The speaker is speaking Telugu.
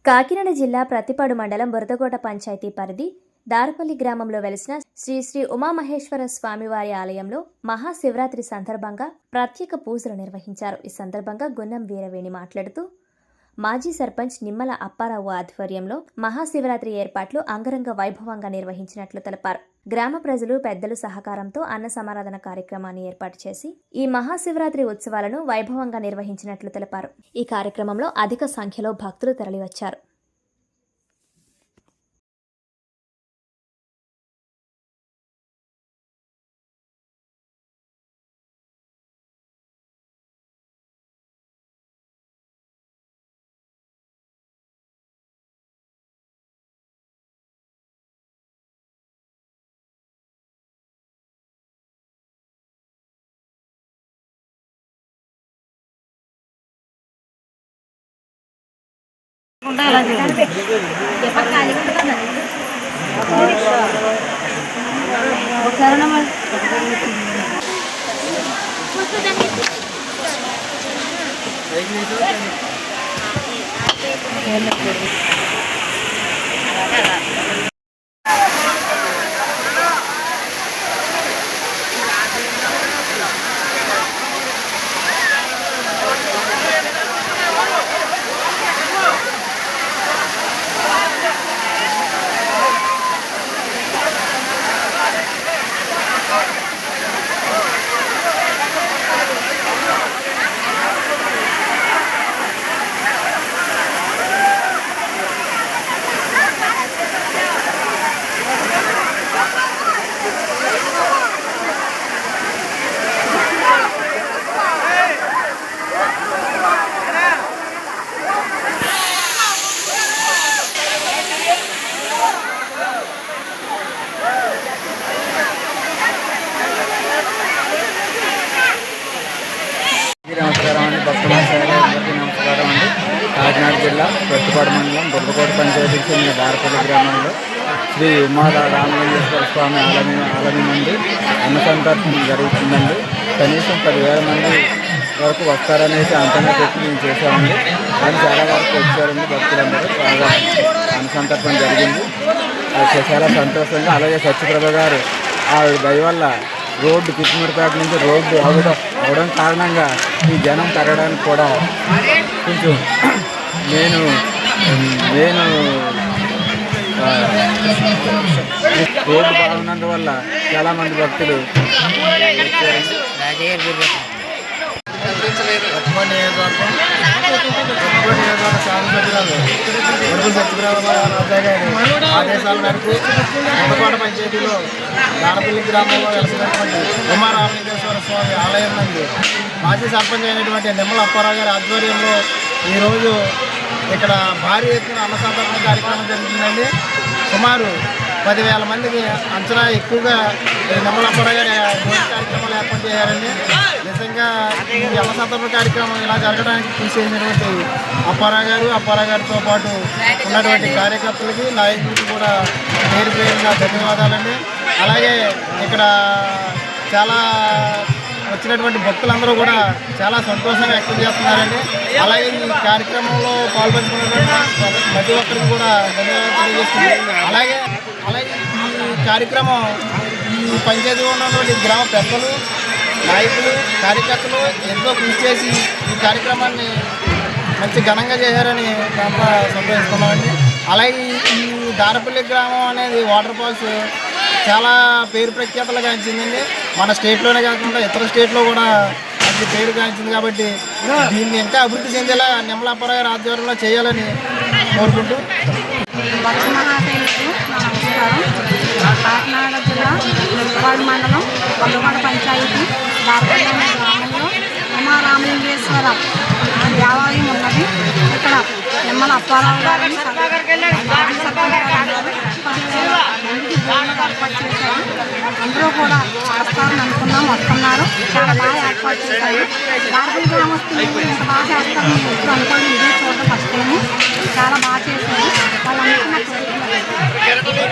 కాకినాడ జిల్లా ప్రతిపాడు మండలం బురదకోట పంచాయతీ పరిధి దారపల్లి గ్రామంలో వెలిసిన శ్రీ శ్రీ ఉమామహేశ్వర స్వామివారి ఆలయంలో మహాశివరాత్రి సందర్భంగా ప్రత్యేక పూజలు నిర్వహించారు. ఈ సందర్భంగా గున్నం వీరవేణి మాట్లాడుతూ మాజీ సర్పంచ్ నిమ్మల అప్పారావు ఆధ్వర్యంలో మహాశివరాత్రి ఏర్పాట్లు అంగరంగ వైభవంగా నిర్వహించినట్లు తెలిపారు. గ్రామ ప్రజలు పెద్దలు సహకారంతో అన్న సమారాధన కార్యక్రమాన్ని ఏర్పాటు చేసి ఈ మహాశివరాత్రి ఉత్సవాలను వైభవంగా నిర్వహించినట్లు తెలిపారు. ఈ కార్యక్రమంలో అధిక సంఖ్యలో భక్తులు తరలివచ్చారు. నమస్కారం అండి. భక్తులందరికీ నమస్కారం అండి. కాకినాడ జిల్లా ప్రతిపాడు మండలం బురదకోట పంచాయతీకి చెందిన దారపల్లి గ్రామంలో శ్రీ రామలింగేశ్వర స్వామి ఆలయం నుండి అన్న సంతర్పణ జరుగుతుందండి. కనీసం 10,000 మంది వరకు వస్తారనేసి అంచనా పెట్టి మేము చేసామండి. కానీ చాలా వరకు వచ్చారండి. భక్తులందరూ బాగా అన్న సంతర్పణ జరిగింది. చాలా సంతోషంగా. అలాగే సత్యప్రభ గారు ఆవిడ దయ వల్ల రోడ్డు కిచ్చిమరిపేట నుంచి రోడ్డు అవడం కారణంగా ఈ జనం పెరగడానికి కూడా కొంచెం నేను రోడ్డు బాగున్నందువల్ల చాలామంది భక్తులు ఆదేశాల మేరకు బురదకోట పంచాయతీలో దారపల్లి గ్రామంలో వెలిసినటువంటి ఉమారామలింగేశ్వర స్వామి ఆలయం నందు మాజీ సర్పంచ్ అయినటువంటి నిమ్మల అప్పారావు గారి ఆధ్వర్యంలో ఈరోజు ఇక్కడ భారీ ఎత్తున అన్న సంతర్పణ కార్యక్రమం జరుగుతుందండి. సుమారు 10,000 మందికి అంచనా ఎక్కువగా నిమ్మల అప్పారావు గారి కార్యక్రమాలు ఏర్పాటు చేయాలండి. నిజంగా ఈ అన్న సంతర్పణ కార్యక్రమం ఇలా జరగడానికి కృషి చేసినటువంటి అప్పారావు గారితో పాటు ఉన్నటువంటి కార్యకర్తలకి నాయకులకి కూడా పేరుగా ధన్యవాదాలండి. అలాగే ఇక్కడ చాలా వచ్చినటువంటి భక్తులందరూ కూడా చాలా సంతోషంగా వ్యక్తం చేస్తున్నారండి. అలాగే ఈ కార్యక్రమంలో పాల్పంచుకున్నటువంటి ప్రతి ఒక్కరికి కూడా ధన్యవాదాలు తెలియజేస్తున్నాం. అలాగే ఈ కార్యక్రమం ఈ పంచాయతీలో ఉన్నటువంటి గ్రామ పెద్దలు, నాయకులు, కార్యకర్తలు ఎంతో కృషి చేసి ఈ కార్యక్రమాన్ని మంచి ఘనంగా చేశారని చాలా సంతోషిస్తున్నామండి. అలాగే ఈ దారపల్లి గ్రామం అనేది వాటర్ ఫాల్స్ చాలా పేరు ప్రఖ్యాతలు గాంచిందండి. మన స్టేట్లోనే కాకుండా ఇతర స్టేట్లో కూడా మంచి పేరు గాంచింది. కాబట్టి దీన్ని ఇంకా అభివృద్ధి చెందేలా నిమ్మల అప్పారావు గారి ఆధ్వర్యంలో చేయాలని కోరుకుంటూ కాకినాడ జిల్లా ప్రతిపాడు మండలం బురదకోట పంచాయతీ దారపల్లి గ్రామంలో ఉమారామలింగేశ్వర దేవాలయం ఉన్నది. ఇక్కడ నిమ్మల అప్పారావు గారిని ఏర్పాటు చేశారు. అందరూ కూడా వస్తారని అనుకున్నాం, వస్తున్నారు. చాలా బాగా ఏర్పాటు చేశారు. దారపల్లి గ్రామస్తులు ఇంత బాగా చేస్తారని ఎప్పుడు అనుకోండి. ఇదే చూడడం ఫస్ట్ టైము. చాలా బాగా చేశారు. వాళ్ళు అనుకున్న